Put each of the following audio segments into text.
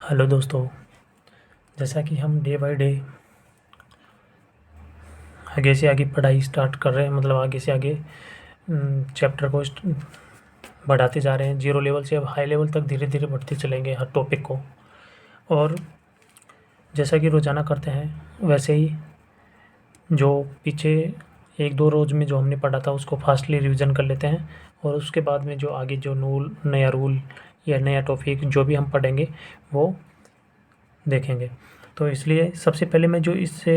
Hello दोस्तों। जैसा कि हम डे बाय डे आगे से आगे पढ़ाई स्टार्ट कर रहे हैं, मतलब आगे से आगे चैप्टर को बढ़ाते जा रहे हैं। जीरो लेवल से अब हाई लेवल तक धीरे धीरे बढ़ते चलेंगे हर टॉपिक को। और जैसा कि रोज़ाना करते हैं वैसे ही जो पीछे एक दो रोज़ में जो हमने पढ़ा था उसको फास्टली रिवीजन कर लेते हैं, और उसके बाद में जो आगे जो नया रूल या नया टॉपिक जो भी हम पढ़ेंगे वो देखेंगे। तो इसलिए सबसे पहले मैं जो इससे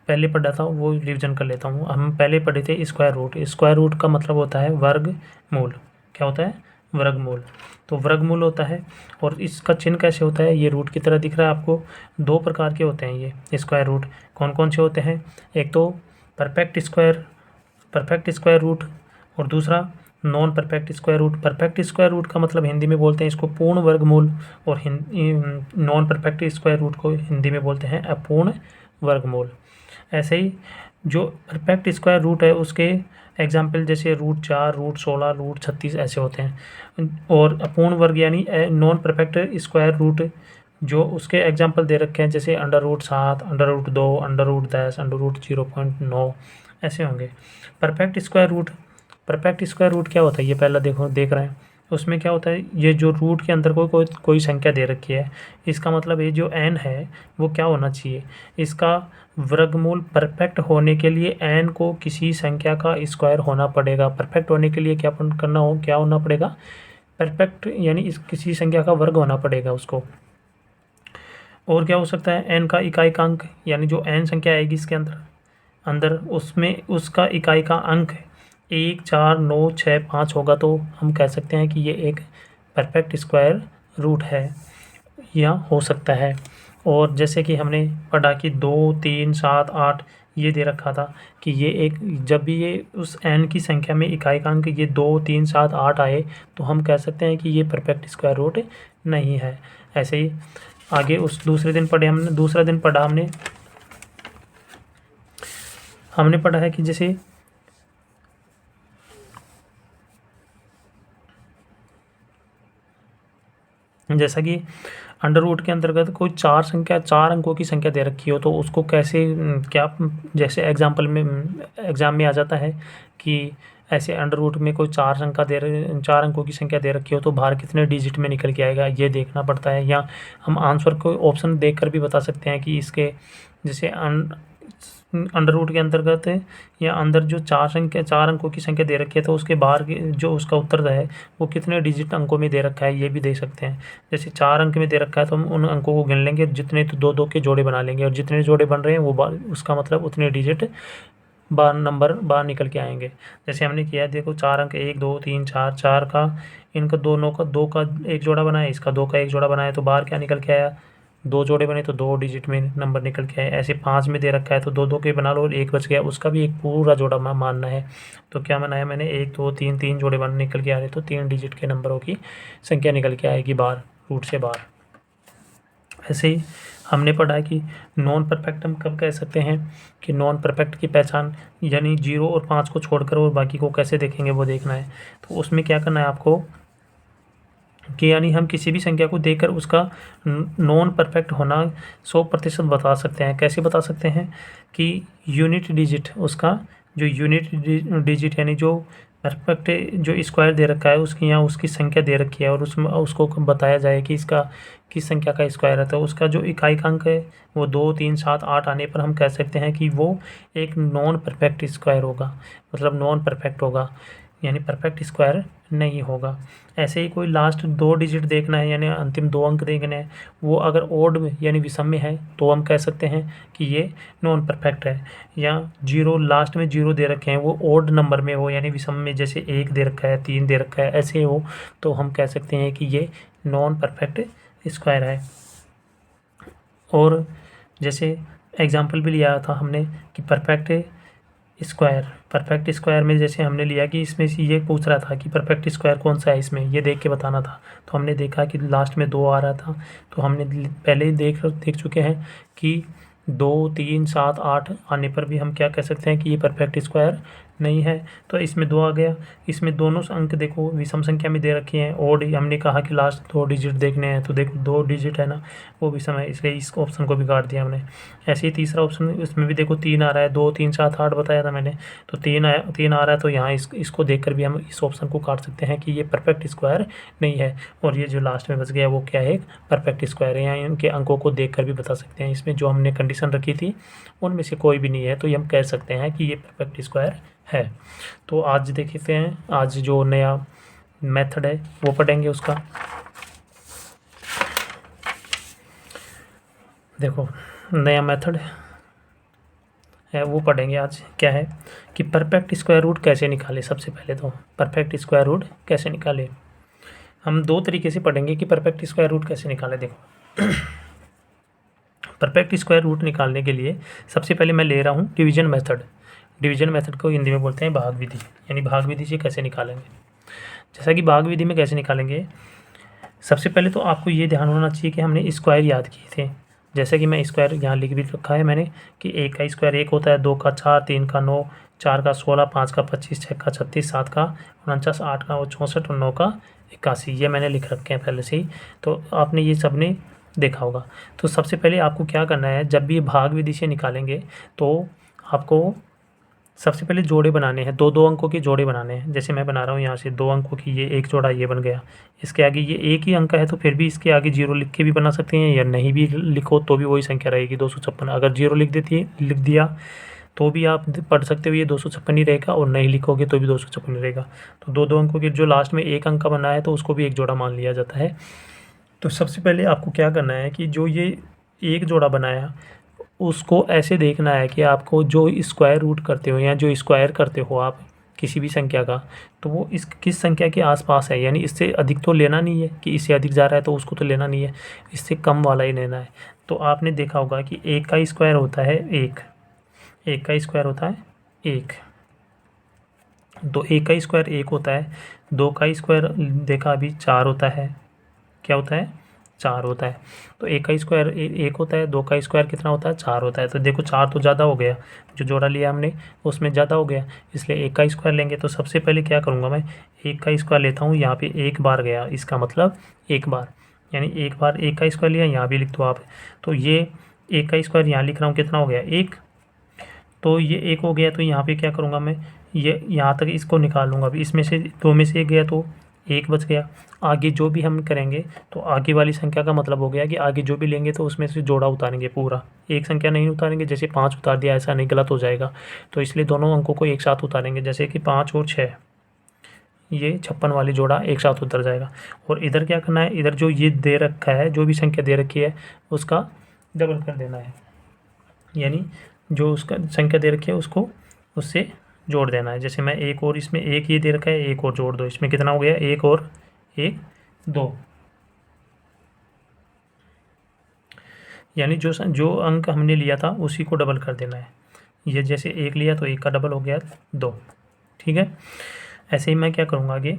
पहले पढ़ा था वो रिवीजन कर लेता हूँ। हम पहले पढ़े थे स्क्वायर रूट। स्क्वायर रूट का मतलब होता है वर्गमूल। क्या होता है? वर्गमूल। तो वर्गमूल होता है, और इसका चिन्ह कैसे होता है? ये रूट की तरह दिख रहा है आपको। दो प्रकार के होते हैं ये स्क्वायर रूट। कौन कौन से होते हैं? एक तो परफेक्ट स्क्वायर रूट, और दूसरा non perfect square root. Perfect square root का मतलब हिंदी में बोलते हैं इसको पूर्ण वर्गमूल, और नॉन परफेक्ट स्क्वायर रूट को हिंदी में बोलते हैं अपूर्ण वर्गमूल। ऐसे ही जो परफेक्ट स्क्वायर रूट है उसके एग्जाम्पल जैसे √4, √16, √36 ऐसे होते हैं। और अपूर्ण वर्ग यानी नॉन परफेक्ट स्क्वायर रूट जो उसके एग्जाम्पल दे रखे हैं जैसे √7, √2, √10, √0.9 ऐसे होंगे। परफेक्ट स्क्वायर रूट क्या होता है? ये पहला देख रहे हैं। उसमें क्या होता है, ये जो रूट के अंदर कोई संख्या दे रखी है, इसका मतलब ये जो n है वो क्या होना चाहिए? इसका वर्गमूल परफेक्ट होने के लिए n को किसी संख्या का स्क्वायर होना पड़ेगा। परफेक्ट होने के लिए क्या होना पड़ेगा? परफेक्ट यानी इस किसी संख्या का वर्ग होना पड़ेगा उसको। और क्या हो सकता है? n का इकाई का अंक, यानी जो n संख्या आएगी इसके अंदर उसमें उसका इकाई का अंक 1, 4, 9, 6, 5 होगा, तो हम कह सकते हैं कि ये एक परफेक्ट स्क्वायर रूट है या हो सकता है। और जैसे कि हमने पढ़ा कि 2, 3, 7, 8 ये दे रखा था कि ये एक जब भी ये उस n की संख्या में इकाई का अंक ये 2, 3, 7, 8 आए तो हम कह सकते हैं कि ये परफेक्ट स्क्वायर रूट नहीं है। ऐसे ही आगे उस दूसरा दिन पढ़ा हमने पढ़ा है कि जैसा कि अंडर रूट के अंतर्गत कोई चार अंकों की संख्या दे रखी हो तो उसको कैसे क्या जैसे एग्जाम में आ जाता है कि ऐसे अंडर रूट में कोई चार अंकों की संख्या दे रखी हो तो बाहर कितने डिजिट में निकल के आएगा ये देखना पड़ता है। या हम आंसर को ऑप्शन देख कर भी बता सकते हैं कि इसके जैसे अंडर रूट के अंतर्गत या अंदर जो चार अंकों की संख्या दे रखी है तो उसके बाहर जो उसका उत्तर है वो कितने डिजिट अंकों में दे रखा है ये भी दे सकते हैं। जैसे 4 अंक में दे रखा है तो हम उन अंकों को गिन लेंगे, जितने तो 2-2 के जोड़े बना लेंगे, और जितने जोड़े बन रहे हैं वो उसका मतलब उतने डिजिट नंबर बाहर निकल के आएंगे। जैसे हमने किया देखो 4 अंक 1, 2, 3, 4, 4 का इनका दोनों का 2 का एक जोड़ा बनाया, इसका 2 का एक जोड़ा बनाया तो बाहर क्या निकल के आया? 2 जोड़े बने तो 2 डिजिट में नंबर निकल के आए। ऐसे 5 में दे रखा है तो 2-2 के बना लो और एक बच गया, उसका भी एक पूरा जोड़ा मानना है। तो क्या बनाया मैंने? 1, 2, 3, 3 जोड़े बन निकल के आ रहे तो 3 डिजिट के नंबरों की संख्या निकल के आएगी बाहर, रूट से बाहर। ऐसे ही हमने पढ़ा कि नॉन परफेक्ट हम कब कह सकते हैं कि नॉन परफेक्ट की पहचान यानी 0 और 5 को छोड़कर और बाकी को कैसे देखेंगे वो देखना है। तो उसमें क्या करना है आपको कि यानी हम किसी भी संख्या को देखकर उसका नॉन परफेक्ट होना 100% बता सकते हैं। कैसे बता सकते हैं? कि यूनिट डिजिट उसका जो यूनिट डिजिट यानी जो परफेक्ट जो स्क्वायर दे रखा है उसकी यहाँ उसकी संख्या दे रखी है और उसमें उसको बताया जाए कि इसका किस संख्या का स्क्वायर है, तो उसका जो इकाई का अंक है वो 2, 3, 7, 8 आने पर हम कह सकते हैं कि वो एक नॉन परफेक्ट स्क्वायर होगा, मतलब नॉन परफेक्ट होगा यानी परफेक्ट स्क्वायर नहीं होगा। ऐसे ही कोई लास्ट 2 डिजिट देखना है यानी अंतिम 2 अंक देखने हैं, वो अगर ओड में यानी विषम में है तो हम कह सकते हैं कि ये नॉन परफेक्ट है। या 0 लास्ट में 0 दे रखे हैं वो ओड नंबर में हो यानी विषम में, जैसे 1 दे रखा है, 3 दे रखा है, ऐसे हो तो हम कह सकते हैं कि ये नॉन परफेक्ट स्क्वायर है। और जैसे एग्जाम्पल भी लिया था हमने कि परफेक्ट स्क्वायर में जैसे हमने लिया कि इसमें से ये पूछ रहा था कि परफेक्ट स्क्वायर कौन सा है, इसमें ये देख के बताना था। तो हमने देखा कि लास्ट में 2 आ रहा था, तो हमने पहले ही देख चुके हैं कि 2, 3, 7, 8 आने पर भी हम क्या कह सकते हैं कि ये परफेक्ट स्क्वायर नहीं है तो इसमें 2 आ गया। इसमें दोनों अंक देखो विषम संख्या में दे रखी हैं, ओड हमने कहा कि लास्ट 2 डिजिट देखने हैं, तो देखो 2 डिजिट है ना, वो विषम है, इसलिए इस ऑप्शन को भी काट दिया हमने। ऐसे ही तीसरा ऑप्शन, इसमें भी देखो 3 आ रहा है, 2 3 7 8 बताया था मैंने, तो 3 आया, 3 आ रहा है, तो यहाँ इसको देख कर भी हम इस ऑप्शन को काट सकते हैं कि ये परफेक्ट स्क्वायर नहीं है। और ये जो लास्ट में बच गया वो क्या है, एक परफेक्ट स्क्वायर है। यहाँ इनके अंकों को देख कर भी बता सकते हैं, इसमें जो हमने कंडीशन रखी थी उनमें से कोई भी नहीं है, तो ये हम कह सकते हैं कि ये परफेक्ट स्क्वायर है। तो आज देखते हैं, आज जो नया मेथड है वो पढ़ेंगे उसका। देखो नया मेथड है वो पढ़ेंगे आज। क्या है कि परफेक्ट स्क्वायर रूट कैसे निकाले। सबसे पहले तो परफेक्ट स्क्वायर रूट कैसे निकाले, हम 2 तरीके से पढ़ेंगे कि परफेक्ट स्क्वायर रूट कैसे निकाले। देखो परफेक्ट स्क्वायर रूट निकालने के लिए सबसे पहले मैं ले रहा हूँ डिवीजन मेथड। डिवीजन मेथड को हिंदी में बोलते हैं भाग विधि, यानी भाग विधि से कैसे निकालेंगे। जैसा कि भाग विधि में कैसे निकालेंगे, सबसे पहले तो आपको ये ध्यान होना चाहिए कि हमने स्क्वायर याद किए थे। जैसे कि मैं स्क्वायर यहाँ लिख भी रखा है मैंने कि 1 का स्क्वायर 1 होता है, 2 का 4, 3 का 9, 4 का 16, 5 का 25, 6 का 36, 7 का 49, 8 का 64 और 9 का 81, ये मैंने लिख रखे हैं पहले से ही, तो आपने ये सब ने देखा होगा। तो सबसे पहले आपको क्या करना है, जब भी भाग विधि से निकालेंगे तो आपको सबसे पहले जोड़े बनाने हैं, 2-2 अंकों के जोड़े बनाने हैं। जैसे मैं बना रहा हूँ यहाँ से 2 अंकों की, ये एक जोड़ा ये बन गया, इसके आगे ये एक ही अंक है तो फिर भी इसके आगे 0 लिख के भी बना सकते हैं, या नहीं भी लिखो तो भी वही संख्या रहेगी 256। अगर 0 लिख दिया तो भी आप पढ़ सकते हो ये 256 ही रहेगा, और नहीं लिखोगे तो भी 256 रहेगा। तो 2-2 अंकों के जो लास्ट में एक अंक का बना है तो उसको भी एक जोड़ा मान लिया जाता है। तो सबसे पहले आपको क्या करना है कि जो ये एक जोड़ा बनाया उसको ऐसे देखना है कि आपको जो स्क्वायर रूट करते हो या जो स्क्वायर करते हो आप किसी भी संख्या का, तो वो इस किस संख्या के आसपास है, यानी इससे अधिक तो लेना नहीं है कि इससे अधिक जा रहा है तो उसको तो लेना नहीं है, इससे कम वाला ही लेना है। तो आपने देखा होगा कि 1 का स्क्वायर होता है 1, 1 का स्क्वायर होता है 1, तो 1 का स्क्वायर 1 होता है। 2 का स्क्वायर देखा अभी 4 होता है, क्या होता है 4 होता है। तो 1 का स्क्वायर 1 होता है, 2 का स्क्वायर कितना होता है 4 होता है। तो देखो 4 तो ज़्यादा हो गया, जो जोड़ा लिया हमने उसमें ज़्यादा हो गया, इसलिए 1 का स्क्वायर लेंगे। तो सबसे पहले क्या करूँगा मैं, 1 का स्क्वायर लेता हूँ, यहाँ पे एक बार गया, इसका मतलब एक बार, यानी एक बार 1 का स्क्वायर लिया, यहाँ भी लिख दो आप। तो ये 1 का स्क्वायर यहाँ लिख रहा हूँ, कितना हो गया 1, तो ये 1 हो गया। तो यहाँ पे क्या करूँगा मैं, ये यहाँ तक इसको निकाल लूँगा। अभी इसमें से 2 में से 1 गया तो 1 बच गया। आगे जो भी हम करेंगे तो आगे वाली संख्या का मतलब हो गया कि आगे जो भी लेंगे तो उसमें से जोड़ा उतारेंगे पूरा, एक संख्या नहीं उतारेंगे। जैसे 5 उतार दिया ऐसा नहीं, गलत हो जाएगा। तो इसलिए दोनों अंकों को एक साथ उतारेंगे, जैसे कि 5 और 6, ये 56 वाली जोड़ा एक साथ उतर जाएगा। और इधर क्या करना है, इधर जो ये दे रखा है, जो भी संख्या दे रखी है उसका डबल कर देना है, यानी जो उसका संख्या दे रखी है उसको उससे जोड़ देना है। जैसे मैं एक और, इसमें एक ये दे रखा है, एक और जोड़ दो, इसमें कितना हो गया 1 और 1 2, यानी जो अंक हमने लिया था उसी को डबल कर देना है। ये जैसे 1 लिया तो 1 का डबल हो गया 2, ठीक है। ऐसे ही मैं क्या करूँगा आगे,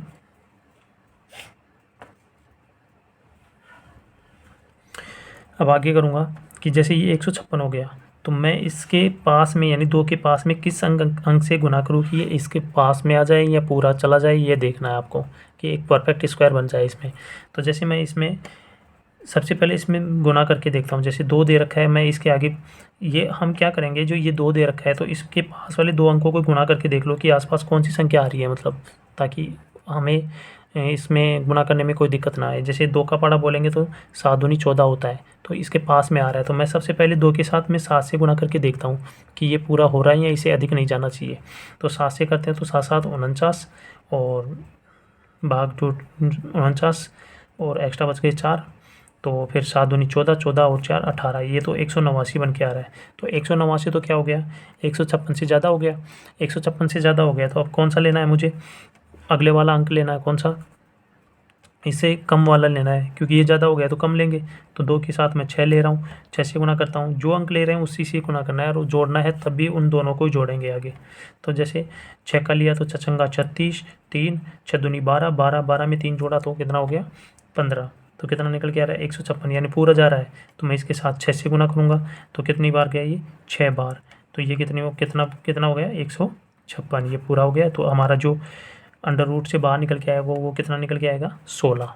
अब आगे करूँगा कि जैसे ये 156 हो गया, तो मैं इसके पास में यानी 2 के पास में किस अंक से गुना करूँ कि ये इसके पास में आ जाए या पूरा चला जाए, ये देखना है आपको कि एक परफेक्ट स्क्वायर बन जाए इसमें। तो जैसे मैं इसमें सबसे पहले इसमें गुना करके देखता हूँ। जैसे 2 दे रखा है, मैं इसके आगे, ये हम क्या करेंगे, जो ये 2 दे रखा है तो इसके पास वाले 2 अंकों को गुना करके देख लो कि आसपास कौन सी संख्या आ रही है, मतलब ताकि हमें इसमें गुना करने में कोई दिक्कत ना आए। जैसे 2 का पाड़ा बोलेंगे तो 7 दूनी 14 होता है, तो इसके पास में आ रहा है, तो मैं सबसे पहले 2 के साथ में 7 से गुना करके देखता हूँ कि ये पूरा हो रहा है या इसे अधिक नहीं जाना चाहिए। तो 7 से करते हैं तो 7 7 49, और भाग 2 49, और एक्स्ट्रा बच गए 4, तो फिर 7 दूनी 14, 14 और 4 18, ये तो 189 बन के आ रहा है। तो 189 तो क्या हो गया, 156 से ज़्यादा हो गया। 156 से ज़्यादा हो गया तो अब कौन सा लेना है मुझे, अगले वाला अंक लेना है, कौन सा, इससे कम वाला लेना है, क्योंकि ये ज़्यादा हो गया तो कम लेंगे। तो 2 के साथ मैं 6 ले रहा हूँ, 6 से गुना करता हूँ, जो अंक ले रहे हैं उसी से गुना करना है, और जोड़ना है तब भी उन दोनों को जोड़ेंगे आगे। तो जैसे 6 का लिया तो 6 36, 3 6 दूनी 12, 12 12 में 3 जोड़ा तो कितना हो गया 15, तो कितना निकल के आ रहा है 156, यानी पूरा जा रहा है। तो मैं इसके साथ 6 से गुना करूँगा तो कितनी बार गया ये 6 बार, तो ये कितनी हो, कितना कितना हो गया 156। 56 ये पूरा हो गया। तो हमारा जो अंडर रूट से बाहर निकल के आया वो कितना निकल के आएगा 16।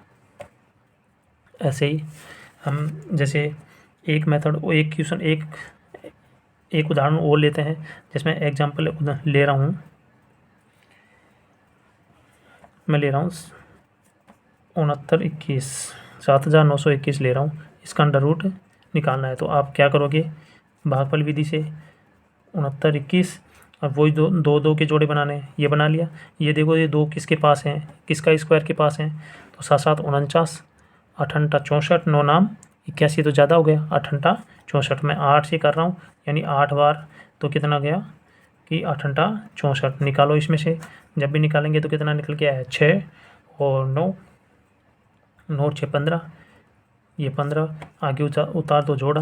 ऐसे ही हम जैसे एक मेथड एक क्वेश्चन एक उदाहरण और लेते हैं, जिसमें एग्जांपल ले रहा हूँ, मैं ले रहा हूँ 6921 7921 ले रहा हूँ। इसका अंडर रूट निकालना है। तो आप क्या करोगे, भागफल विधि से 6921, अब वही दो के जोड़े बनाने हैं, ये बना लिया। ये देखो ये दो किसके पास हैं, किसका स्क्वायर के पास हैं, तो 7 7 49, 8 8 64, 9 नाम 81 तो ज़्यादा हो गया, 8 8 64 मैं 8 से कर रहा हूँ, यानी 8 बार तो कितना गया कि 8 8 64 निकालो इसमें से। जब भी निकालेंगे तो कितना निकल के आया 6 और 9 9 6 15, ये 15 आगे उतार दो जोड़ा,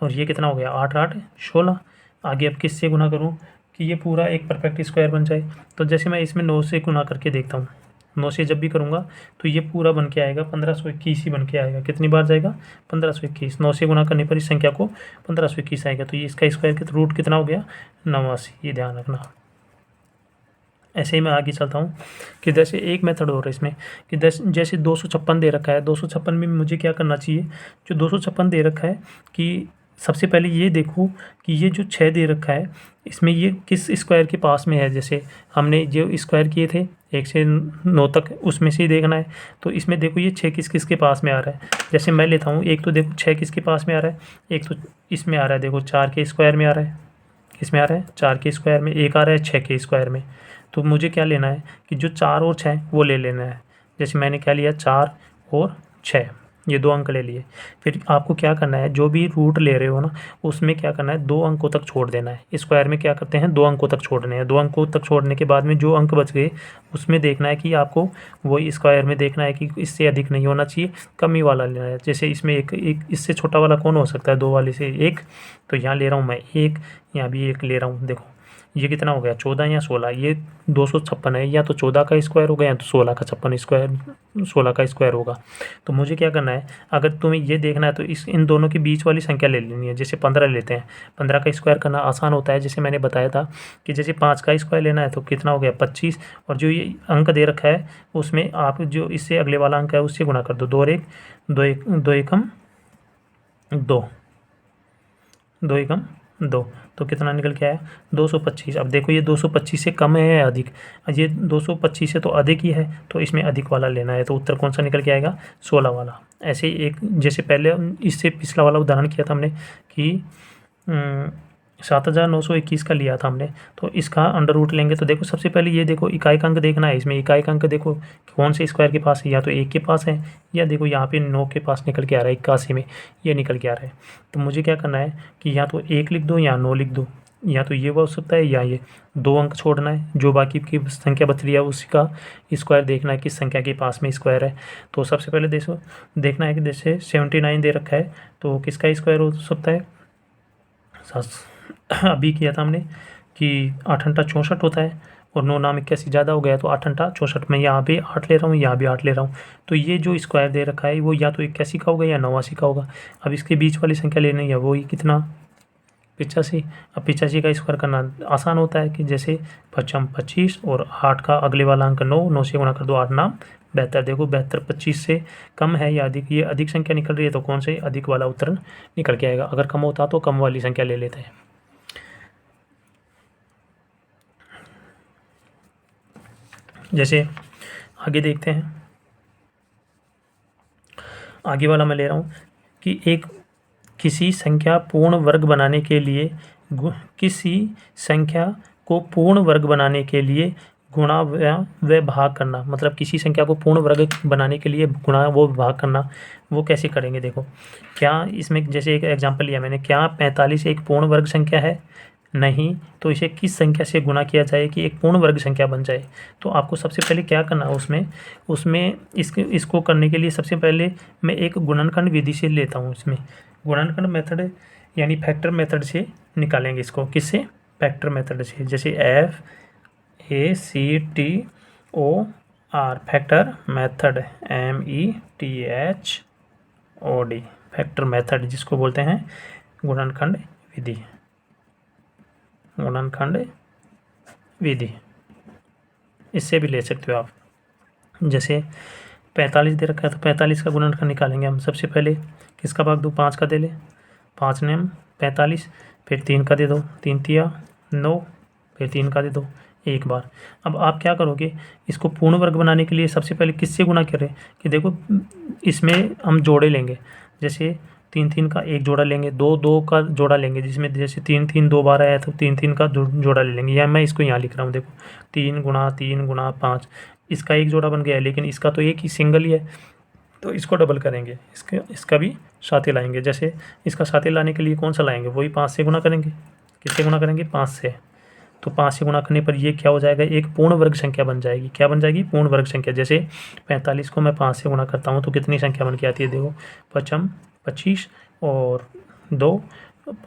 और ये कितना हो गया 8 8 16। आगे अब किससे गुना करूँ कि ये पूरा एक परफेक्ट स्क्वायर बन जाए। तो जैसे मैं इसमें 9 से गुना करके देखता हूँ, 9 से जब भी करूँगा तो ये पूरा बन के आएगा 1521 ही बन के आएगा। कितनी बार जाएगा 1521, 9 से गुना करने पर इस संख्या को 1521 आएगा। तो ये इसका स्क्वायर का रूट कितना हो गया 89, ये ध्यान रखना। ऐसे ही मैं आगे चलता हूँ कि जैसे एक मेथड और है इसमें कि जैसे 256 दे रखा है, 256 में मुझे क्या करना चाहिए, जो 256 दे रखा है कि सबसे पहले ये देखो कि ये जो 6 दे रखा है इसमें ये किस स्क्वायर के पास में है। जैसे हमने जो स्क्वायर किए थे 1 से 9 तक, उसमें से ही देखना है। तो इसमें देखो ये 6 किस किस के पास में आ रहा है। जैसे मैं लेता हूँ, एक तो देखो 6 किसके पास में आ रहा है, एक तो इसमें आ रहा है, देखो 4 के स्क्वायर में आ रहा है, किसमें आ रहा है 4 के स्क्वायर में, एक आ रहा है 6 के स्क्वायर में। तो मुझे क्या लेना है कि जो 4 और 6 वो ले लेना है। जैसे मैंने क्या लिया 4 और 6, ये 2 अंक ले लिए। फिर आपको क्या करना है, जो भी रूट ले रहे हो ना उसमें क्या करना है 2 अंकों तक छोड़ देना है। स्क्वायर में क्या करते हैं 2 अंकों तक छोड़ने हैं। 2 अंकों तक छोड़ने के बाद में जो अंक बच गए उसमें देखना है कि आपको वही स्क्वायर में देखना है कि इससे अधिक नहीं होना चाहिए, कम ही वाला लेना है। जैसे इसमें एक इससे छोटा वाला कौन हो सकता है, 2 वाले से 1, तो यहाँ ले रहा हूँ मैं 1, यहाँ भी 1 ले रहा हूँ। देखो ये कितना हो गया 14 या 16, ये 256 है, या तो 14 का स्क्वायर होगा या तो 16 का 16 का स्क्वायर होगा। तो मुझे क्या करना है, अगर तुम्हें ये देखना है तो इन दोनों के बीच वाली संख्या ले लेनी है। जैसे 15 लेते हैं, 15 का स्क्वायर करना आसान होता है। जैसे मैंने बताया था कि जैसे 5 का स्क्वायर लेना है तो कितना हो गया 25, और जो ये अंक दे रखा है उसमें आप जो इससे अगले वाला अंक है उससे गुना कर दो, 2 और 1 2 एकम 2, 2 एकम 2, तो कितना निकल के आया 225। अब देखो ये 225 से कम है या अधिक, ये 225 से तो अधिक ही है, तो इसमें अधिक वाला लेना है। तो उत्तर कौन सा निकल के आएगा 16 वाला। ऐसे ही एक जैसे पहले इससे पिछला वाला उदाहरण किया था हमने कि 7921 का लिया था हमने, तो इसका अंडर रूट लेंगे। तो देखो सबसे पहले ये देखो इकाई का अंक देखना है। इसमें इकाई का अंक देखो कौन से स्क्वायर के पास है, या तो 1 के पास है, या देखो यहाँ पे 9 के पास निकल के आ रहा है, 81 में ये निकल के आ रहा है। तो मुझे क्या करना है कि या तो 1 लिख दो या 9 लिख दो, या तो ये हो सकता है या ये 2 अंक छोड़ना है, जो बाकी की संख्या बच रही है उसका स्क्वायर देखना है किस संख्या के पास में स्क्वायर है। तो सबसे पहले देखना है कि जैसे 79 दे रखा है तो किसका स्क्वायर हो सकता है, अभी किया था हमने कि 8 8 64 होता है, और 9 नाम 81 ज़्यादा हो गया तो 8 8 64, मैं यहाँ पे 8 ले रहा हूँ, यहाँ भी 8 ले रहा हूँ। तो ये जो स्क्वायर दे रखा है वो या तो 81 का होगा या 89 का होगा। अब इसके बीच वाली संख्या लेनी है, वो ही कितना 85। अब 85 का स्क्वायर करना आसान होता है कि जैसे 55 25 और 8 का अगले वाला अंक 9, 9 से गुना कर दो 8 नाम 72। देखो 72 25 से कम है या अधिक, ये अधिक संख्या निकल रही है तो कौन से अधिक वाला उत्तर निकल के आएगा। अगर कम होता तो कम वाली संख्या ले लेते हैं। जैसे आगे देखते हैं, आगे वाला मैं ले रहा हूँ कि किसी संख्या पूर्ण वर्ग बनाने के लिए किसी संख्या को पूर्ण वर्ग बनाने के लिए गुणा व भाग करना, मतलब किसी संख्या को पूर्ण वर्ग बनाने के लिए गुणा वो भाग करना, वो कैसे करेंगे। देखो क्या इसमें जैसे एक एग्जांपल लिया मैंने, क्या 45 एक पूर्ण वर्ग संख्या है, नहीं, तो इसे किस संख्या से गुणा किया जाए कि एक पूर्ण वर्ग संख्या बन जाए। तो आपको सबसे पहले क्या करना है उसमें इसको करने के लिए सबसे पहले मैं एक गुणनखंड विधि से लेता हूँ। इसमें गुणनखंड मेथड यानी फैक्टर मेथड से निकालेंगे इसको, किससे फैक्टर मेथड से। जैसे FACTOR factor method METHOD factor method, जिसको बोलते हैं गुणनखंड विधि, गुणनखंड विधि, इससे भी ले सकते हो आप। जैसे 45 दे रखा है तो 45 का गुणनखंड निकालेंगे हम। सबसे पहले किसका भाग दूँ, 5 का दे ले, 5 ने 45, फिर 3 का दे दो, 3 तिया 9, फिर 3 का दे दो एक बार। अब आप क्या करोगे, इसको पूर्ण वर्ग बनाने के लिए सबसे पहले किससे गुणा करें कि देखो इसमें हम जोड़े लेंगे। जैसे 3 3 का एक जोड़ा लेंगे, 2 2 का जोड़ा लेंगे, जिसमें जैसे 3 3 2 बार आया तो 3 3 का जोड़ा ले लेंगे। या मैं इसको यहाँ लिख रहा हूँ, देखो 3 गुणा 5, इसका एक जोड़ा बन गया है, लेकिन इसका तो एक ही सिंगल ही है, तो इसको डबल करेंगे, इसका भी साथे लाएंगे। जैसे इसका साथे लाने के लिए कौन सा लाएंगे, वही 5 से गुणा करेंगे। किससे गुणा करेंगे, 5 से। तो 5 से गुणा करने पर ये क्या हो जाएगा, एक पूर्ण वर्ग संख्या बन जाएगी। क्या बन जाएगी, पूर्ण वर्ग संख्या। जैसे 45 को मैं 5 से गुणा करता हूँ तो कितनी संख्या बन के आती है, देखो 5 25 और 2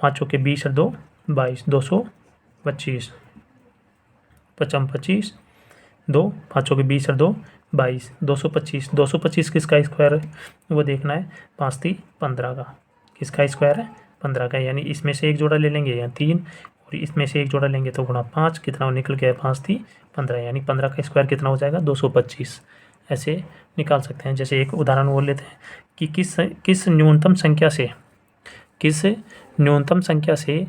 5 के 20 और 2 22, 225, 5 25 2 5 के 20 और 2 22, 225। 225 किसका स्क्वायर है वो देखना है, 5 3 15 का। किसका स्क्वायर है, 15 का। यानी इसमें से एक जोड़ा ले लेंगे या 3, और इसमें से एक जोड़ा लेंगे तो गुणा 5, कितना निकल गया, 5 3 15, यानी 15 का स्क्वायर कितना हो जाएगा, 225। ऐसे निकाल सकते हैं। जैसे एक उदाहरण और लेते हैं कि किस न्यूनतम संख्या से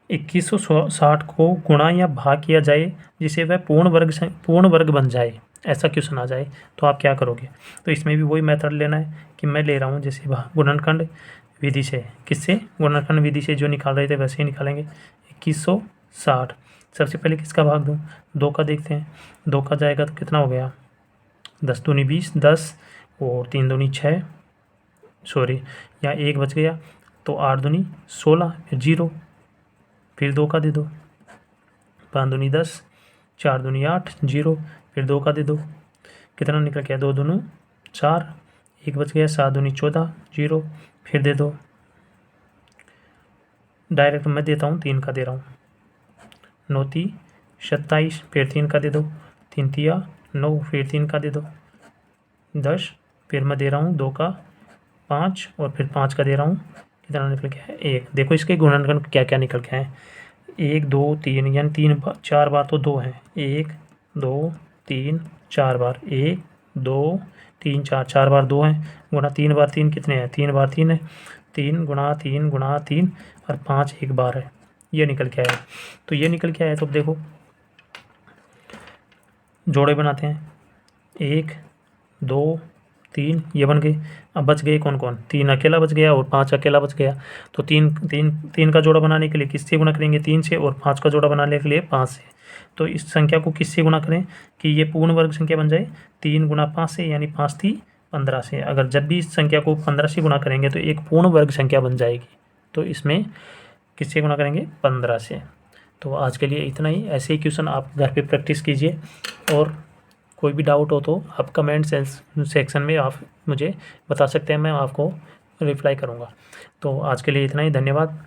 2160 को गुणा या भाग किया जाए जिसे वह पूर्ण वर्ग बन जाए, ऐसा क्वेश्चन आ जाए तो आप क्या करोगे। तो इसमें भी वही मेथड लेना है कि मैं ले रहा हूँ जैसे गुणनखंड विधि से। किससे, गुणनखंड विधि से जो निकाल रहे थे वैसे ही निकालेंगे। 2160 सबसे पहले किसका भाग दूँ, 2 का देखते हैं। 2 का जाएगा तो कितना हो गया, 10 दूनी 20, 10 और 3 दूनी 6, सॉरी यहाँ 1 बच गया तो 8 दूनी 16, फिर 0, फिर 2 का दे दो, 5 दूनी 10, 4 दूनी 8, 0, फिर 2 का दे दो, कितना निकल गया, 2 दूनी 4, 1 बच गया, 7 दूनी 14, 0, फिर दे दो। डायरेक्ट मैं देता हूँ, 3 का दे रहा हूँ, 9 3 27, फिर 3 का दे दो, 3 तिया 9, फिर 3 का दे दो 10, फिर मैं दे रहा हूँ 2 का 5 और फिर 5 का दे रहा हूँ, कितना निकल गया है 1। देखो इसके गुणनखंड क्या क्या निकल गया है, 1 2 3, यानी 4 बार तो 2 है, 1 2 3 4 बार, 1 2 3 4, 4 बार 2 है, गुणा 3 बार 3 कितने हैं, 3 बार 3 है, 3 गुणा 3 गुणा 3 और 5 एक बार है, ये निकल के आया। तो ये निकल के आया तो देखो जोड़े बनाते हैं, 1 2 3 ये बन गए। अब बच गए कौन कौन, 3 अकेला बच गया और 5 अकेला बच गया। तो 3 का जोड़ा बनाने के लिए किससे गुणा करेंगे, 3 से, और 5 का जोड़ा बनाने के लिए 5 से। तो इस संख्या को किससे गुणा करें कि ये पूर्ण वर्ग संख्या बन जाए, 3 गुणा 5 से, यानी 5 3 15 से। अगर जब भी इस संख्या को 15 से गुणा करेंगे तो एक पूर्ण वर्ग संख्या बन जाएगी। तो इसमें किससे गुणा करेंगे, 15 से। तो आज के लिए इतना ही। ऐसे ही क्वेश्चन आप घर पे प्रैक्टिस कीजिए, और कोई भी डाउट हो तो आप कमेंट सेक्शन में आप मुझे बता सकते हैं, मैं आपको रिप्लाई करूँगा। तो आज के लिए इतना ही, धन्यवाद।